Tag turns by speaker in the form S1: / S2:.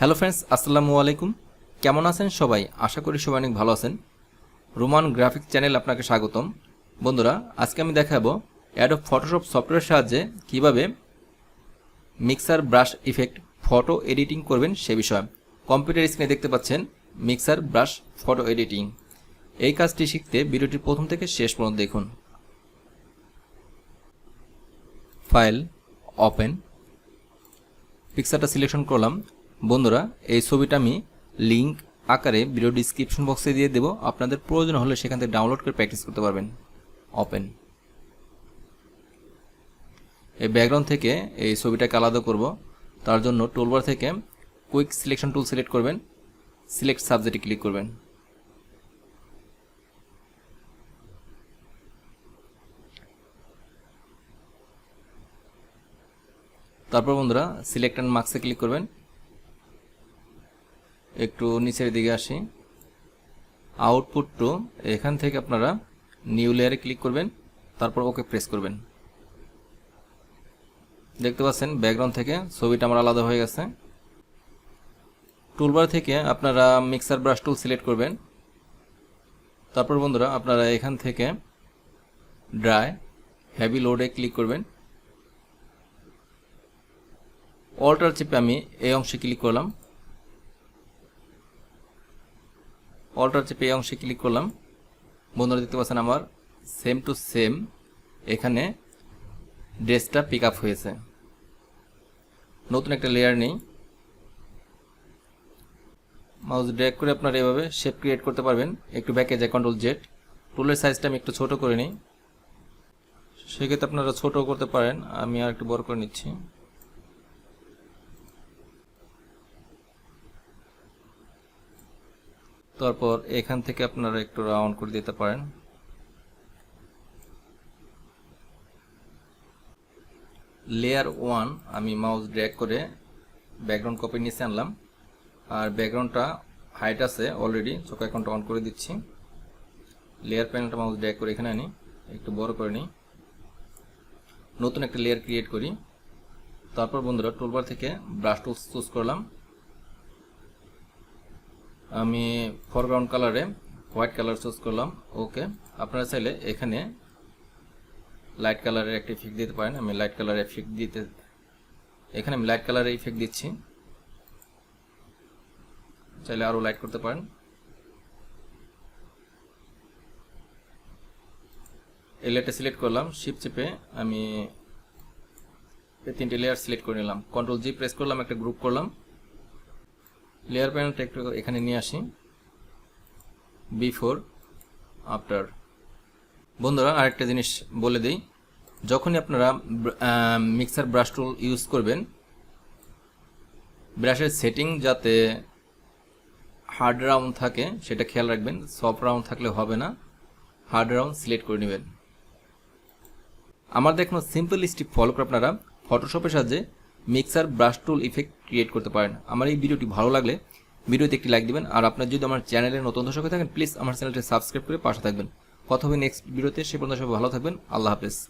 S1: Hello friends, আসসালামু আলাইকুম। কেমন আছেন সবাই? আশা করি সবাই অনেক ভালো আছেন। রোমান গ্রাফিক্স চ্যানেল আপনাকে স্বাগতম। বন্ধুরা, আজকে আমি দেখাবো অ্যাডোব ফটোশপ সফটওয়্যারের সাহায্যে কিভাবে mixer brush effect photo editing করবেন সে বিষয়ে। কম্পিউটার স্ক্রিনে দেখতে পাচ্ছেন মিক্সার ব্রাশ ফটো এডিটিং। এই কাজটি শিখতে ভিডিওটির প্রথম থেকে শেষ পর্যন্ত দেখুন। ফাইল, ওপেন, পিকচারটা সিলেকশন করলাম। বন্ধুরা, এই ছবিটা আমি লিঙ্ক আকারে ভিডিও ডিসক্রিপশন বক্সে দিয়ে দেবো, আপনাদের প্রয়োজন হলে সেখান থেকে ডাউনলোড করে প্র্যাকটিস করতে পারবেন। ওপেন। এই ব্যাকগ্রাউন্ড থেকে এই ছবিটাকে আলাদা করব, তার জন্য টুলবার থেকে কুইক সিলেকশন টুল সিলেক্ট করবেন, সিলেক্ট সাবজেক্টে ক্লিক করবেন। তারপর বন্ধুরা সিলেক্ট অ্যান্ড মার্কসে ক্লিক করবেন। একটু নিচের দিকে আসি, আউটপুট টু, এখান থেকে আপনারা নিউ লেয়ারে ক্লিক করবেন, তারপর ওকে প্রেস করবেন। দেখতে পাচ্ছেন ব্যাকগ্রাউন্ড থেকে ছবিটা আমার আলাদা হয়ে গেছে। টুলবার থেকে আপনারা মিক্সার ব্রাশ টুল সিলেক্ট করবেন। তারপর বন্ধুরা আপনারা এখান থেকে ড্রাই হেভি লোডে ক্লিক করবেন। অল্টার চেপে আমি এই অংশে ক্লিক করলাম, অল্টার চেপে এই অংশে ক্লিক করলাম। বন্ধুরা দেখতে পাচ্ছেন আমার সেম টু সেম এখানে ড্রেসটা পিক আপ হয়েছে। নতুন একটা লেয়ার নেই, মাউস ড্র্যাগ করে আপনারা এভাবে শেপ ক্রিয়েট করতে পারবেন। একটু ব্যাকে যায় কন্ট্রোল জেড, টুলের সাইজটা আমি একটু ছোট করে নিই, সেক্ষেত্রে আপনারা ছোট করতে পারেন, আমি আর একটু বড় করে নিচ্ছি। তারপর এখান থেকে আপনারা একটু রাউন্ড করে দিতে পারেন। লেয়ার 1 আমি মাউস ড্র্যাগ করে ব্যাকগ্রাউন্ড কপি নিচে আনলাম, আর ব্যাকগ্রাউন্ডটা হাইট আছে অলরেডি, চোখ আইকনটা অন করে দিচ্ছি। লেয়ার প্যানেলটা মাউস ড্র্যাগ করে এখানে আনি, একটু বড় করে নিই, নতুন একটা লেয়ার ক্রিয়েট করি। তারপর বন্ধুরা টুলবার থেকে ব্রাশ টুল চুজ করলাম। আমি ফরগ্রাউন্ড কালারে হোয়াইট কালার চুজ করলাম, ওকে। আপনারা চাইলে এখানে লাইট কালারের একটা ইফেক্ট দিতে পারেন। আমি লাইট কালারের ইফেক্ট দিতে, এখানে আমি লাইট কালারের ইফেক্ট দিচ্ছি, চাইলে আরো লাইট করতে পারেন। এই লেয়ারটা সিলেক্ট করলাম, শিফট চেপে আমি এই তিনটে লেয়ার সিলেক্ট করে নিলাম, কন্ট্রোল জি প্রেস করলাম, একটা গ্রুপ করলাম। লেয়ার প্যানেলটা একটু এখানে নিয়ে আসি, বিফোর আফটার। বন্ধুরা আরেকটা জিনিস বলে দিই, যখনই আপনারা মিক্সার ব্রাশ টুল ইউজ করবেন, ব্রাশের সেটিং যাতে হার্ড রাউন্ড থাকে সেটা খেয়াল রাখবেন। সফট রাউন্ড থাকলে হবে না, হার্ড রাউন্ড সিলেক্ট করে নেবেন। আমার দেখানো সিম্পল স্টেপ ফলো করে আপনারা ফটোশপের সাহায্যে মিক্সার ব্রাশ টুল ইফেক্ট ক্রিয়েট করতে পারেন। আমার এই ভিডিওটি ভালো লাগলে ভিডিওতে একটি লাইক দিবেন, আর আপনার যদি আমার চ্যানেলে নতুন দর্শক হয়ে থাকেন প্লিজ আমার চ্যানেলটি সাবস্ক্রাইব করে পাশে থাকবেন। কথা হবে নেক্সট ভিডিওতে, সে পর্যন্ত সবাই ভালো থাকবেন। আল্লাহ হাফেজ।